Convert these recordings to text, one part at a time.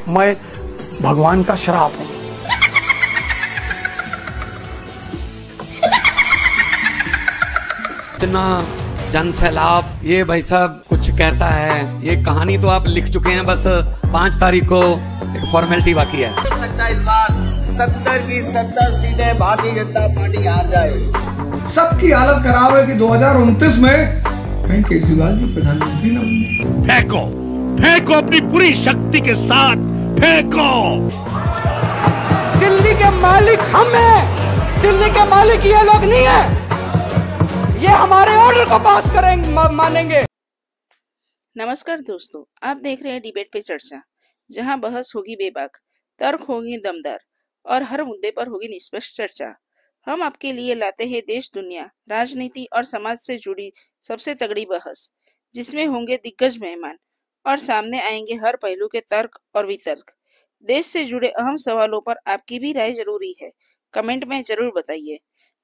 मैं भगवान का श्राप हूं। इतना जन सैलाब, ये भाई साहब कुछ कहता है। ये कहानी तो आप लिख चुके हैं, बस 5 तारीख को एक फॉर्मेलिटी बाकी है। हो सकता है इस बार 70 की 70 सीटें भारतीय जनता पार्टी हार जाए। सबकी हालत खराब है कि 2029 में कहीं केजरीवाल जी प्रधानमंत्री न बन जाए। फेंको, फेंको अपनी पूरी शक्ति के साथ फेंको। दिल्ली के मालिक हम हैं, दिल्ली के मालिक ये लोग नहीं है। ये हमारे ऑर्डर को पास करेंगे, मानेंगे। नमस्कार दोस्तों, आप देख रहे हैं डिबेट पे चर्चा, जहां बहस होगी बेबाक, तर्क होगी दमदार और हर मुद्दे पर होगी निष्पक्ष चर्चा। हम आपके लिए लाते हैं देश, दुनिया, राजनीति और समाज से जुड़ी सबसे तगड़ी बहस, जिसमें होंगे दिग्गज मेहमान और सामने आएंगे हर पहलू के तर्क और वितर्क। देश से जुड़े अहम सवालों पर आपकी भी राय जरूरी है, कमेंट में जरूर बताइए।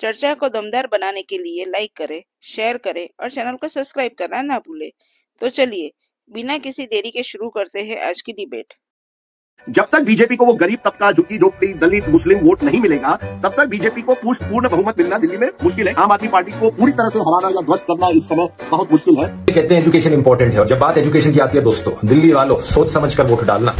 चर्चा को दमदार बनाने के लिए लाइक करें, शेयर करें और चैनल को सब्सक्राइब करना ना भूलें। तो चलिए बिना किसी देरी के शुरू करते हैं आज की डिबेट। जब तक बीजेपी को वो गरीब तबका, झुग्गी झोपड़ी, दलित, मुस्लिम वोट नहीं मिलेगा, तब तक बीजेपी को पूर्ण बहुमत मिलना दिल्ली में मुश्किल है। आम आदमी पार्टी को पूरी तरह से हराना या ध्वस्त करना इस समय बहुत मुश्किल है। कहते हैं एजुकेशन इंपॉर्टेंट है, और जब बात एजुकेशन की आती है दोस्तों, दिल्ली वालों सोच समझ कर वोट डालना।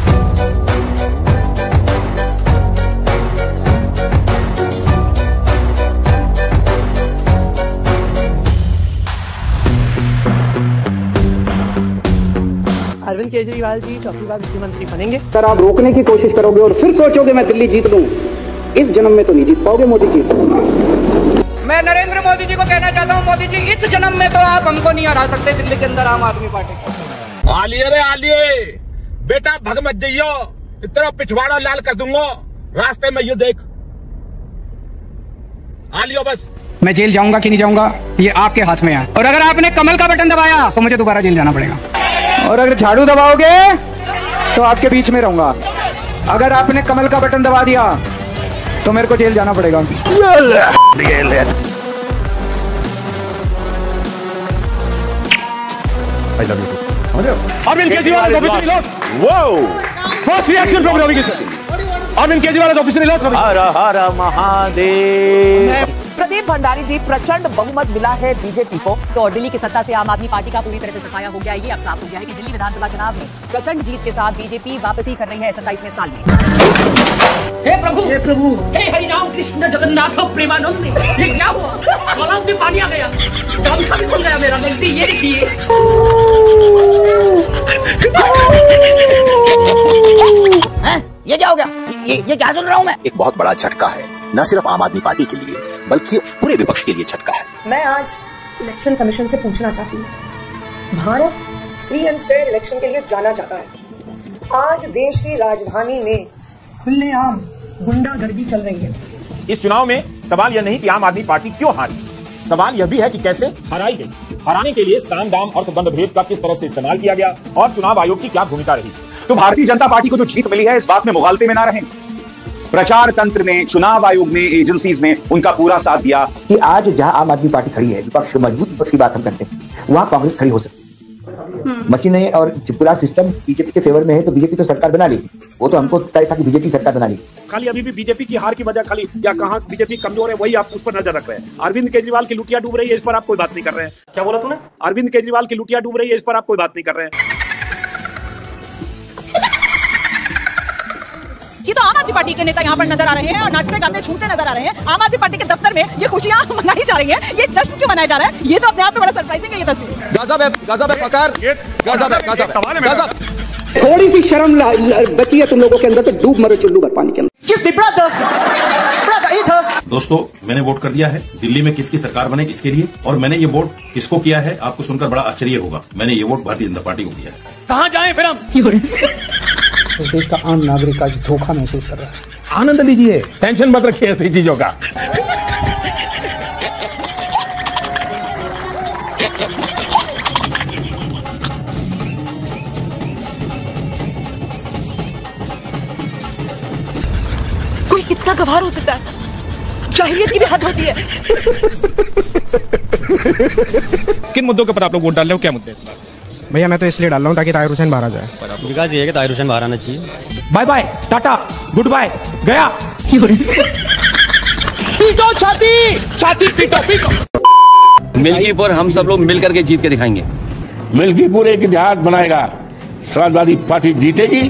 अरविंद केजरीवाल जी चौथी बार मुख्यमंत्री बनेंगे। अगर आप रोकने की कोशिश करोगे और फिर सोचोगे मैं दिल्ली जीत लूं, इस जन्म में तो नहीं जीत पाओगे मोदी जी। मैं नरेंद्र मोदी जी को कहना चाहता हूं, मोदी जी इस जन्म में तो आप हमको नहीं हरा सकते दिल्ली के अंदर आम आदमी पार्टी। आलिए रे आलिए, बेटा भग मत जाइयो, तेरा पिछवाड़ा लाल कर दूंगा रास्ते में, ये देख आलियो। बस मैं जेल जाऊंगा कि नहीं जाऊंगा ये आपके हाथ में है, और अगर आपने कमल का बटन दबाया तो मुझे दोबारा जेल जाना पड़ेगा, और अगर झाड़ू दबाओगे तो आपके बीच में रहूंगा। अगर आपने कमल का बटन दबा दिया तो मेरे को जेल जाना पड़ेगा। Arvind Kejriwal officially lost. First reaction from Ravi Kishan. Arvind Kejriwal officially lost. हर हर महादेव। प्रदीप भंडारी जी, प्रचंड बहुमत मिला है बीजेपी को, तो दिल्ली की सत्ता से आम आदमि पार्टी का पूरी तरह से सफाया हो गया है। ये अब साफ हो गया है कि दिल्ली विधानसभा चुनाव में प्रचंड जीत के साथ बीजेपी वापसी कर रही है 27वें साल में। हे प्रभु, हे प्रभु, हे हरि राम कृष्ण जगन्नाथ प्रेमानंद, ये क्या हुआ? गलाव में पानी आ गया, गामछा भी खुल गया मेरा। गलती ये देखिए। ये क्या हो गया? ये क्या सुन रहा हूँ मैं? एक बहुत बड़ा झटका है, न सिर्फ आम आदमी पार्टी के लिए बल्कि पूरे विपक्ष के लिए झटका है। मैं आज इलेक्शन कमीशन से पूछना चाहती हूँ, Bharat free and fair election के लिए जाना चाहता है। आज देश की राजधानी में खुलेआम गुंडागर्दी चल रही है। इस चुनाव में सवाल यह नहीं कि आम आदमी पार्टी क्यों हारी, सवाल यह भी है कि कैसे हराई गई। हराने के लिए साम दाम और दंड भेद का किस तरह से इस्तेमाल किया गया और चुनाव आयोग की क्या भूमिका रही। तो भारतीय जनता पार्टी को जो जीत मिली है, इस बात में मुगालते में ना रहें। प्रचार तंत्र में, चुनाव आयोग ने, एजेंसीज ने उनका पूरा साथ दिया कि आज जहां आम आदमी पार्टी खड़ी है, विपक्ष मजबूत विपक्ष की बात हम करते हैं, वहां कांग्रेस खड़ी हो सकती है। मशीनें और पूरा सिस्टम बीजेपी के फेवर में है, तो बीजेपी तो सरकार बना ली। वो तो हमको तय था कि बीजेपी सरकार बना ली। खाली अभी भी बीजेपी की हार की वजह खाली या कहां बीजेपी कमजोर है, वही आप उस पर नजर रख रहे हैं। अरविंद केजरीवाल की लुटिया डूब रही है, इस पर आप कोई बात नहीं कर रहे हैं। क्या बोला तूने? अरविंद केजरीवाल की लुटिया डूब रही है, इस पर आप कोई बात नहीं कर रहे हैं। जी, तो आम आदमी पार्टी के नेता यहाँ पर नजर आ रहे हैं और नाचते गाते छूटते नजर आ रहे हैं। आम आदमी पार्टी के दफ्तर में ये खुशियां मनाई जा रही हैं, ये जश्न क्यों मनाया जा रहा है? ये तो अपने आप में बड़ा सरप्राइजिंग है ये तस्वीर। थोड़ी सी शर्म बची है तुम लोगों के अंदर तो डूब मरो चुल्लू भर पानी के अंदर। दोस्तों, मैंने वोट कर दिया है दिल्ली में किसकी सरकार बने इसके लिए, और मैंने ये वोट किसको किया है आपको सुनकर बड़ा आश्चर्य होगा। मैंने ये वोट भारतीय जनता पार्टी को किया है। कहाँ जाएं फिर हम? इस देश का आम नागरिक आज धोखा महसूस कर रहा है। आनंद लीजिए, टेंशन मत रखिए ऐसी चीजों का। कोई कितना गवार हो सकता है? जाहिलियत की भी हद होती है। किन मुद्दों के ऊपर आप लोग वोट डाल रहे हो? क्या मुद्दे इस बार? भैया मैं तो इसलिए डाल रहा हूँ ताकि ताहिर हुसैन बाहर आ जाए। विकास ये है कि ताहिर हुसैन बाहर आना चाहिए। Bye bye, tata, goodbye, गया। पीटो छाती पीटो। मिल्कीपुर हम सब लोग मिल करके जीत के दिखाएंगे। मिल्कीपुर एक इतिहास बनाएगा, समाजवादी पार्टी जीतेगी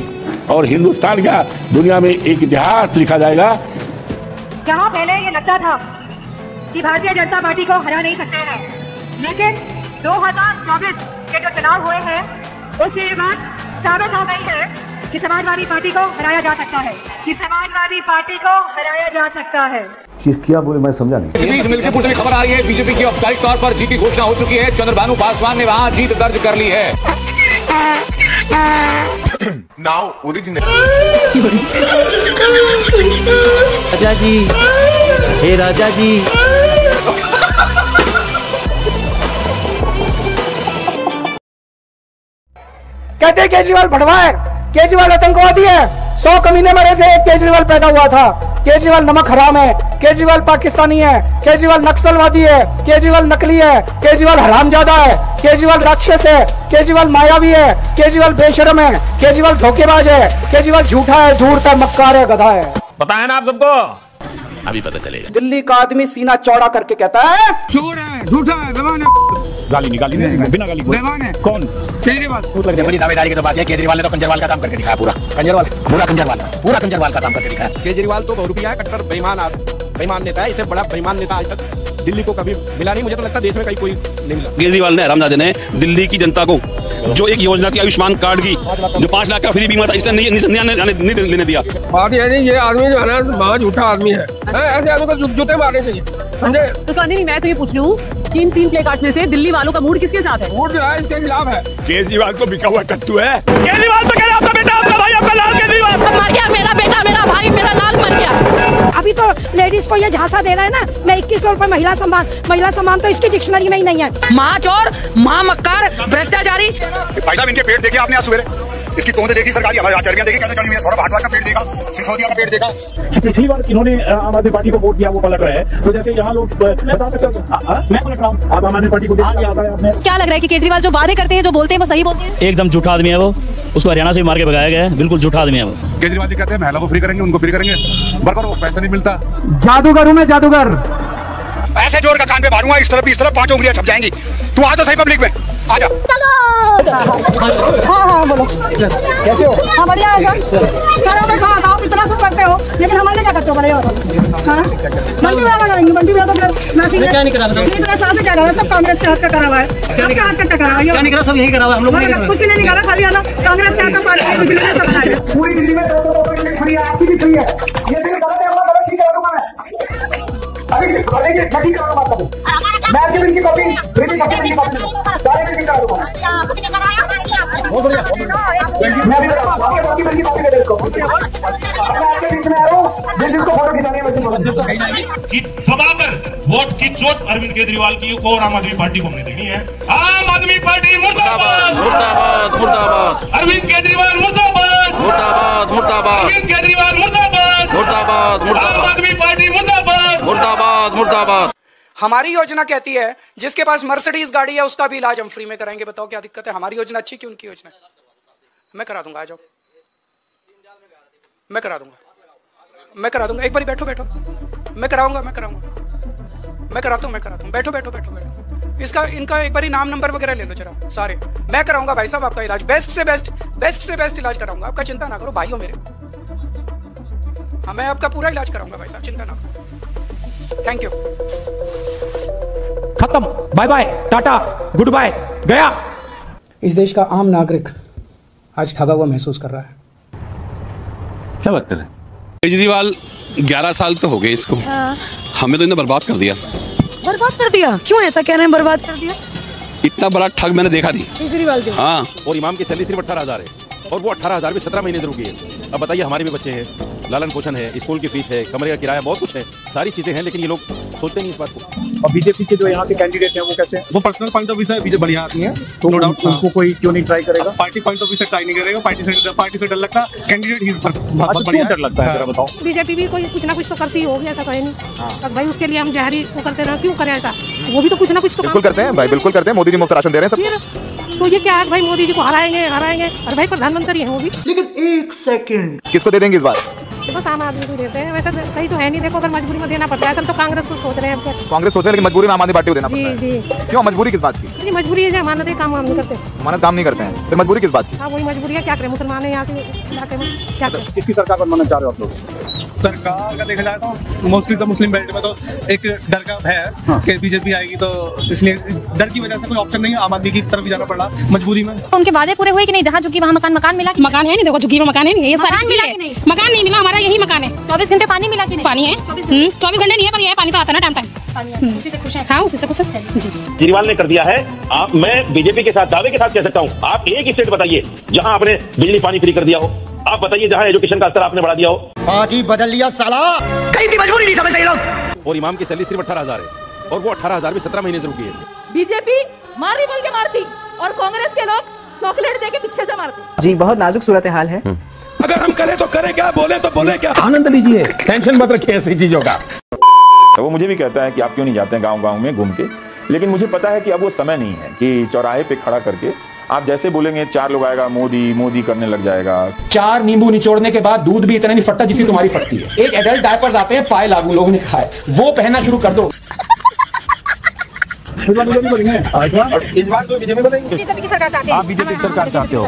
और हिंदुस्तान का दुनिया में एक इतिहास लिखा जाएगा। जहाँ पहले ये लगता था कि भारतीय जनता पार्टी को हरा नहीं सकते हैं, लेकिन 2024 के जो चुनाव हुए हैं उसके बाद साबित हो गई है कि समाजवादी पार्टी को हराया जा सकता है, कि समाजवादी पार्टी को हराया जा सकता है। क्या बोले मैं समझा नहीं। इस बीच मिल्कीपुर से खबर आ रही है, बीजेपी की औपचारिक तौर पर जीत की घोषणा हो चुकी है। चंद्रभानु पासवान ने वहां जीत दर्ज कर ली है। नाउ ओरिजिनल राजा जी, हे राजा जी। कहते केजरीवाल भड़वाए, केजरीवाल आतंकवादी है। 100 कमीने मरे थे, एक केजरीवाल पैदा हुआ था। केजरीवाल नमक हराम है, केजरीवाल पाकिस्तानी है, केजरीवाल नक्सलवादी है, केजरीवाल नकली है, केजरीवाल हरामजादा है, केजरीवाल राक्षस है, केजरीवाल मायावी है, केजरीवाल बेशरम है, केजरीवाल धोखेबाज है, केजरीवाल झूठा है, धूर्त है, मक्कार है, गधा है। पता है ना आप सबको? अभी पता चलेगा। दिल्ली का आदमी सीना चौड़ा करके कहता है चोर है, झूठा है, बेईमान है। गाली नहीं, बिना गाली बेईमान है। कौन? केजरीवाल। बड़ी दावेदारी की तो बात है, केजरीवाल ने तो कंजरवाल का काम करके दिखाया। पूरा कंजरवाल का काम करके दिखाया। केजरीवाल तो बहुरूपिया कट्टर बेईमान नेता है। इसे बड़ा बेईमान नेता आज तक दिल्ली को कभी मिला नहीं। मुझे तो लगता है देश में कहीं कोई नहीं मिला। केजरीवाल ने, हरामजादे ने दिल्ली की जनता को जो एक योजना थी आयुष्मान कार्ड की, जो 5 लाख का फ्री बीमा था, इसने नहीं लेने दिया। बात यह है, ये आदमी जो है ना बहुत झूठा आदमी है। ऐसे आदमी को जूते मारने चाहिए। तो नहीं, मैं तो ये पूछ रही हूँ, 3 प्ले कार्ड में से दिल्ली वालों का मूड किसके साथ है? मूड जो है इसके खिलाफ है। केजरीवाल तो बिका हुआ टट्टू है। केजरीवाल तो कह रहा आपका बेटा, आपका भाई, आपका लाल केजरीवाल मर गया, मेरा बेटा, मेरा भाई, मेरा लाल मर गया। अभी तो लेडीज को ये झांसा दे रहा है ना, मैं 2100 रुपए महिला सम्मान तो इसकी डिक्शनरी में ही नहीं है। माँ चोर, माँ मक्कार, भ्रष्टाचारी। भाई साहब इनके पेट देखे आपने आज सवेरे? इसकी तोंदे देखी सरकारी, हमारे आचार्य देखी कैसे चली हुई है। सौरभ भाटवार का पेट देखा, सिसोदिया का पेट देखा। पिछली बार इन्होंने आम आदमी पार्टी को वोट दिया, वो पलट रहे हैं। तो जैसे यहाँ लोग बता सकते हैं, मैं पलट रहा हूँ। आप आम आदमी पार्टी को क्या लग रहा है कि केजरीवाल जो वादे करते हैं, जो बोलते हैं, वो सही बोलते हैं? एकदम झूठा आदमी है वो। उसको हरियाणा से मार के भगाया गया है। बिल्कुल झूठा आदमी है वो। केजरीवाल जी कहते हैं महिला को फ्री करेंगे, उनको फ्री करेंगे, बरकर वो पैसा नहीं मिलता। जादूगर हूँ मैं, जादूगर। ऐसे जोर का कान पे मारूंगा, इस तरफ 5 उंगलियां छप जाएंगी। तू आ तो सही पब्लिक में, आ जा। हाँ बोलो कैसे हो? हाँ बढ़िया है सर। आप इतना सब करते हो, लेकिन हमारे क्या करते हो? बड़े हो बंटी भैया करेंगे, बंटी भैया तो फिर क्या नहीं करा, क्या करा? सब कांग्रेस के हाथ का करा हुआ है। सबके हाथ का करा हुआ है, सब यही करा हुआ है। हम लोग कुछ नहीं करा, खाली है ना कांग्रेस के हाथ का पार्टी। पूरी दिल्ली में फ्री है, आपकी भी फ्री है। ये भी गलत है, वो ठीक है। अभी ठीक करा बात करो। मैं आपके बिल की कॉपी सारे बिल की करा दूंगा। बहुत बढ़िया, मैं भी आपके बिल की कॉपी दे देता हूँ। मैं आपके बीच में आ रहा हूँ, जिसको फोटो खिंचानी है कि दबाकर वोट की चोट अरविंद केजरीवाल की को और आम आदमी पार्टी को हमने देनी है। आम आदमी पार्टी मुर्दाबाद, मुर्दाबाद, मुर्दाबाद। अरविंद केजरीवाल मुर्दाबाद, मुर्दाबाद, मुर्दाबाद। अरविंद केजरीवाल मुर्दाबाद, मुर्दाबाद, मुर्दाबाद। आम आदमी पार्टी मुर्दाबाद, मुर्दाबाद, मुर्दाबाद। हमारी योजना कहती है जिसके पास मर्सिडीज गाड़ी है उसका भी इलाज हम फ्री में कराएंगे। बताओ क्या दिक्कत है? हमारी योजना अच्छी कि उनकी योजना? मैं करा दूंगा, आ जाओ, मैं करा दूंगा। एक बार बैठो, मैं कराऊंगा, मैं कराता हूँ। बैठो। इनका एक बार नाम नंबर वगैरह ले लो जरा सारे। मैं कराऊंगा भाई साहब आपका इलाज, बेस्ट से बेस्ट इलाज कराऊंगा। आपका चिंता ना करो भाइयों मेरे। हाँ, मैं आपका पूरा इलाज कराऊंगा भाई साहब, चिंता ना करो। Thank you. खत्म, bye bye, tata, goodbye, गया। इस देश का आम नागरिक आज ठगा हुआ महसूस कर रहा है। क्या बात कर रहे हैं? केजरीवाल 11 साल तो हो गए इसको। हमें तो इन्हें बर्बाद कर दिया। क्यों ऐसा कह रहे हैं? बर्बाद कर दिया? इतना बड़ा ठग मैंने देखा नहीं। केजरीवाल जी। हाँ, और इमाम की सैलरी सिर्फ 18,000 है, और वो 18,000 भी 17 महीने से रुकी है। अब बताइए, हमारे भी बच्चे हैं, लालन पोषण है, स्कूल की फीस है, कमरे का किराया, बहुत कुछ है, सारी चीजें हैं, लेकिन ये लोग सोचते नहीं इस बात को। और बीजेपी के जो यहाँ के कैंडिडेट हैं वो कैसे? वो पर्सनल पॉइंट ऑफ व्यू से बीजेपी बढ़िया आदमी है, तो नो डाउट उनको कोई क्यों नहीं ट्राई करेगा? पार्टी पॉइंट ऑफ व्यू से ट्राई नहीं करेगा। पार्टी से डर लगता, कैंडिडेट ही बहुत बढ़िया डर लगता है। बताओ, बीजेपी भी कोई कुछ ना कुछ तो करती होगी, ऐसा तो है नहीं। अब भाई उसके लिए हम जहरी को करते रहे, क्यों करें ऐसा? वो भी तो कुछ ना कुछ तो बिल्कुल करते हैं भाई, बिल्कुल करते हैं। मोदी जी मुफ्त राशन दे रहे हैं सब। तो ये क्या है भाई, मोदी जी को हराएंगे और भाई प्रधानमंत्री हैं वो भी। लेकिन एक सेकंड, किसको दे देंगे इस बार? बस आम आदमी को देते हैं, वैसे सही तो है नहीं। देखो अगर मजबूरी में देना पड़ता है, असल तो कांग्रेस को सोच रहे हैं। कांग्रेस सोच रहे हैं लेकिन मजबूरी में आम आदमी पार्टी को देना पड़ता है। जी। क्यों मजबूरी किस बात की? जी मजबूरी है, अमानत काम नहीं करते। अमानत काम नहीं करते हैं, फिर मजबूरी किस बात की? हाँ वही मजबूरी है, क्या करें, मुसलमान है यहाँ से इलाके में, क्या करें। किसकी सरकार बनवाना चाह रहे हो आप लोग? सरकार का देखा जाए तो मोस्टली तो मुस्लिम बेल्ट में तो एक डर का भय है कि बीजेपी आएगी, तो इसलिए डर की वजह से कोई ऑप्शन नहीं है, आम आदमी की तरफ जाना पड़ा मजबूरी में। उनके वादे पूरे हुए कि नहीं? जहाँ झुग्गी वहाँ मकान मिला? मकान है नहीं, देखो झुग्गी में मकान है नहीं, ये सारी मिला कि नहीं? मकान नहीं मिला, हमारा यही मकान है। 24 घंटे पानी मिला कि नहीं? पानी है, 24 घंटे नहीं है, पर ये पानी तो आता ना टाइम उसी से खुश है। हाँ उसी से खुश है जी। केजरीवाल ने कर दिया है। आप, मैं बीजेपी के साथ दावे के साथ कह सकता हूँ, आप एक स्टेट बताइए जहाँ आपने बिजली पानी फ्री कर दिया हो, आप बताइए जहाँ एजुकेशन का स्तर आपने बढ़ा दिया हो। पार्टी बदल लिया साला, कहीं की मजबूरी नहीं समझते ये लोग। और इमाम की सैलरी सिर्फ 18,000 है, और वो 18,000 भी 17 महीने से रुकी है। बीजेपी मारी बोल के मारती और कांग्रेस के लोग चॉकलेट दे के पीछे से मारते। जी बहुत नाजुक सूरत हाल है। अगर हम करें तो करें क्या, बोले तो बोले क्या। आनंद लीजिए, टेंशन मत रखिए ऐसी चीजों का। तो वो मुझे भी कहता है कि आप क्यों नहीं जाते हैं गाँव में घूम के, लेकिन मुझे पता है कि अब वो समय नहीं है कि चौराहे पे खड़ा करके आप जैसे बोलेंगे 4 लोग आएगा मोदी करने लग जाएगा। 4 नींबू निचोड़ने के बाद दूध भी इतना नहीं फटता जितनी तुम्हारी फटती है। एक एडल्ट डायपर्स आते हैं, पाए लागू लोगों ने खाए, वो पहनना शुरू कर दो। इस बार तो बीजेपी बताएंगे। बीजेपी की सरकार चाहते हैं। आप बीजेपी की सरकार चाहते हो?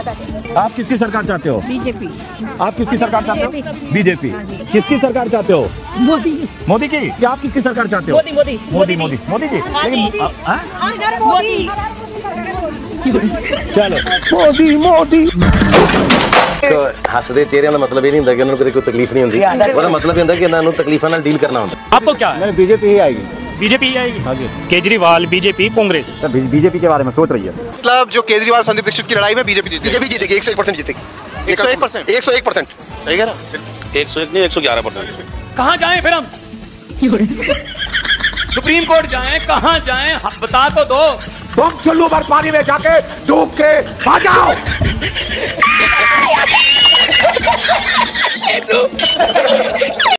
आप किसकी सरकार चाहते हो? बीजेपी। आप किसकी सरकार चाहते हो? बीजेपी। किसकी सरकार चाहते हो? मोदी की। क्या आप किसकी सरकार चाहते हो? मोदी की। चलो मोदी। तो हसदे चेहरे का मतलब ये नहीं होता कि उन्होंने कोई तकलीफ नहीं होती, उसका मतलब ये होता कि इन्होंने तकलीफों नाल डील करना होता। आपको क्या है? बीजेपी ही आएगी। बीजेपी ही आएगी। केजरीवाल, बीजेपी, कांग्रेस। बीजेपी के बारे में सोच रही है। मतलब जो केजरीवाल संदीप दीक्षित की लड़ाई में बीजेपी जीतेगी 101% जीतेगी। 101%। सही कह रहा? 101 नहीं 111%। कहाँ जाएं फिर हम? सुप्रीम कोर्ट जाएं, कहाँ जाएं, बता तो दो। तुम चुल्लू भर पानी में जाके डूब के आ जाओ।